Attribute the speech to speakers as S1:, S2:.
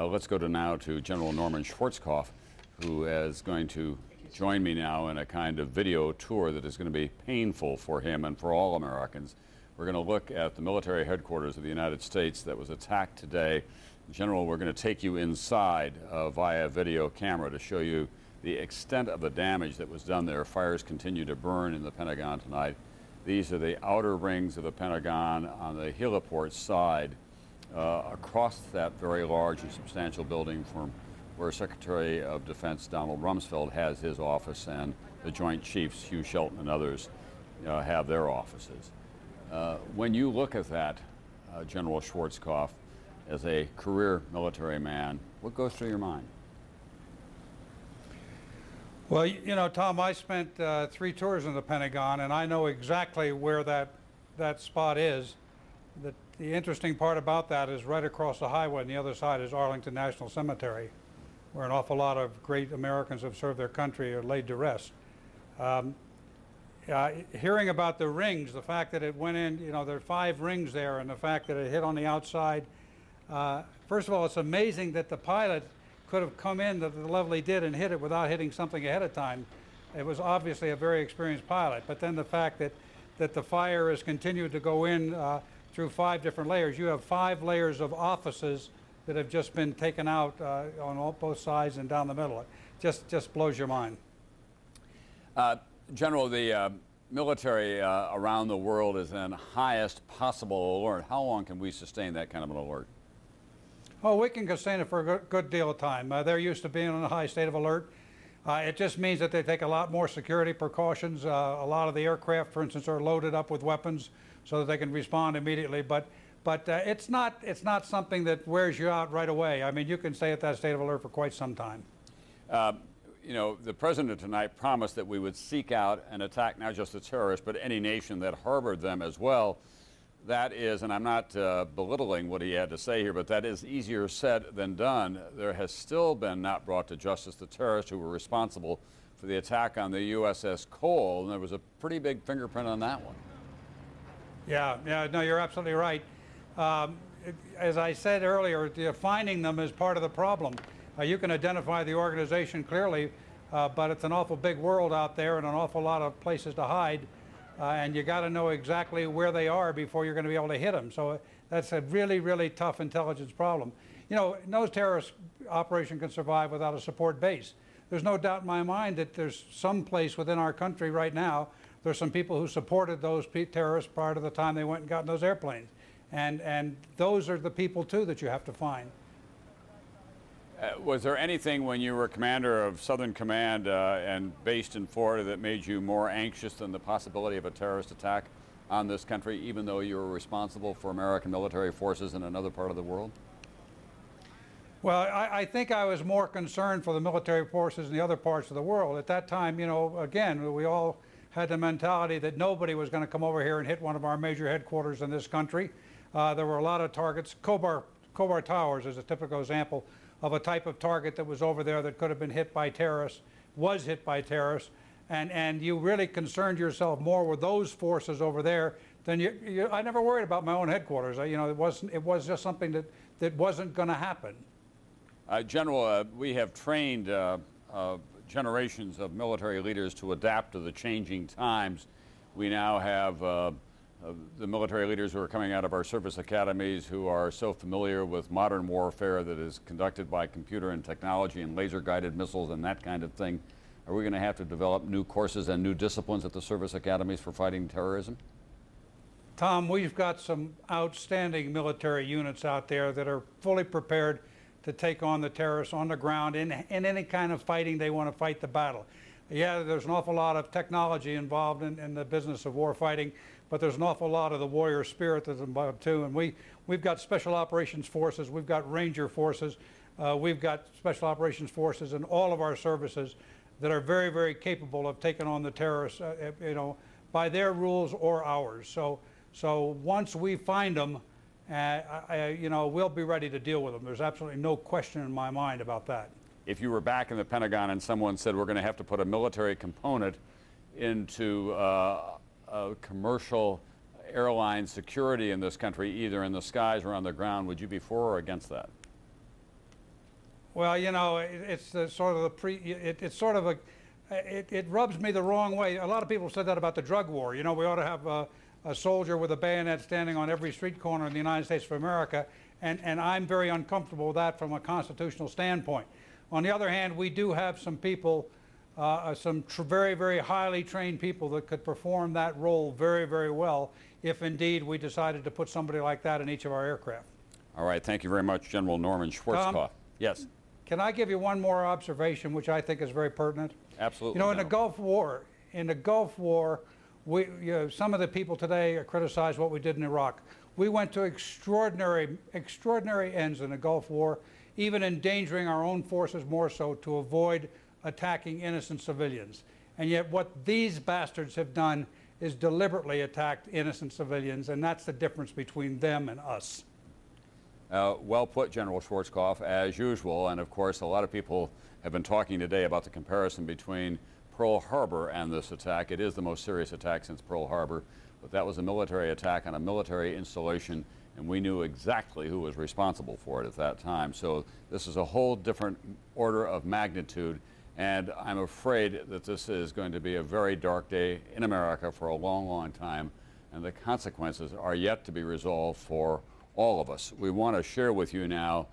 S1: Let's go now to General Norman Schwarzkopf, who is going to join me now in a kind of video tour that is going to be painful for him and for all Americans. We're going to look at the military headquarters of the United States that was attacked today. General, we're going to take you inside via video camera to show you the extent of the damage that was done there. Fires continue to burn in the Pentagon tonight. These are the outer rings of the Pentagon on the heliport side, across that very large and substantial building from where Secretary of Defense Donald Rumsfeld has his office, and the Joint Chiefs, Hugh Shelton and others, have their offices. When you look at that, General Schwarzkopf, as a career military man, what goes through your mind?
S2: Well, you know, Tom, I spent 3 tours in the Pentagon, and I know exactly where that spot is. The interesting part about that is right across the highway on the other side is Arlington National Cemetery, where an awful lot of great Americans who have served their country are laid to rest. Hearing about the rings, the fact that it went in, you know, there are 5 rings there, and the fact that it hit on the outside. First of all, it's amazing that the pilot could have come in the level he did and hit it without hitting something ahead of time. It was obviously a very experienced pilot. But then the fact that the fire has continued to go in through 5 different layers. You have 5 layers of offices that have just been taken out on both sides and down the middle. It just blows your mind.
S1: General, the military around the world is in highest possible alert. How long can we sustain that kind of an alert?
S2: Oh, we can sustain it for a good deal of time. They're used to being in a high state of alert. It just means that they take a lot more security precautions. A lot of the aircraft, for instance, are loaded up with weapons so that they can respond immediately. But it's not something that wears you out right away. I mean, you can stay at that state of alert for quite some time.
S1: You know, the president tonight promised that we would seek out and attack not just the terrorists, but any nation that harbored them as well. That is, and I'm not belittling what he had to say here, but that is easier said than done. There has still been not brought to justice the terrorists who were responsible for the attack on the USS Cole, and there was a pretty big fingerprint on that one. Yeah,
S2: no, you're absolutely right. As I said earlier, finding them is part of the problem. You can identify the organization clearly, but it's an awful big world out there and an awful lot of places to hide. And you got to know exactly where they are before you're going to be able to hit them. So that's a really, really tough intelligence problem. You know, no terrorist operation can survive without a support base. There's no doubt in my mind that there's some place within our country right now, there's some people who supported those terrorists prior to the time they went and got in those airplanes. And those are the people, too, that you have to find.
S1: Was there anything when you were commander of Southern Command and based in Florida that made you more anxious than the possibility of a terrorist attack on this country, even though you were responsible for American military forces in another part of the world?
S2: Well, I think I was more concerned for the military forces in the other parts of the world. At that time, you know, again, we all had the mentality that nobody was going to come over here and hit one of our major headquarters in this country. There were a lot of targets. Khobar Towers is a typical example of a type of target that was over there that could have been hit by terrorists, was hit by terrorists, and you really concerned yourself more with those forces over there than I never worried about my own headquarters. You know, it was just something that wasn't going to happen.
S1: General, we have trained generations of military leaders to adapt to the changing times. We now have the military leaders who are coming out of our service academies who are so familiar with modern warfare that is conducted by computer and technology and laser-guided missiles and that kind of thing. Are we going to have to develop new courses and new disciplines at the service academies for fighting terrorism?
S2: Tom, we've got some outstanding military units out there that are fully prepared to take on the terrorists on the ground in any kind of fighting they want to fight the battle. Yeah, there's an awful lot of technology involved in the business of war fighting, but there's an awful lot of the warrior spirit that's involved too. And we've got special operations forces, we've got ranger forces, we've got special operations forces in all of our services that are very, very capable of taking on the terrorists, you know, by their rules or ours. So once we find them, you know, we'll be ready to deal with them. There's absolutely no question in my mind about that.
S1: If you were back in the Pentagon and someone said we're going to have to put a military component into commercial airline security in this country, either in the skies or on the ground, would you be for or against that?
S2: Well, you know, it's the sort of it's sort of it rubs me the wrong way. A lot of people said that about the drug war. You know, we ought to have a soldier with a bayonet standing on every street corner in the United States of America, and I'm very uncomfortable with that from a constitutional standpoint. On the other hand, we do have some people, very, very highly trained people that could perform that role very, very well if indeed we decided to put somebody like that in each of our aircraft.
S1: All right, thank you very much, General Norman Schwarzkopf. Yes.
S2: Can I give you one more observation, which I think is very pertinent?
S1: Absolutely.
S2: You know, in the Gulf War, some of the people today criticize what we did in Iraq. We went to extraordinary ends in the Gulf War, even endangering our own forces more so to avoid attacking innocent civilians. And yet what these bastards have done is deliberately attacked innocent civilians, and that's the difference between them and us.
S1: Well put, General Schwarzkopf, as usual. And of course, a lot of people have been talking today about the comparison between Pearl Harbor and this attack. It is the most serious attack since Pearl Harbor, but that was a military attack on a military installation, and we knew exactly who was responsible for it at that time. So this is a whole different order of magnitude, and I'm afraid that this is going to be a very dark day in America for a long, long time, and the consequences are yet to be resolved for all of us. We want to share with you now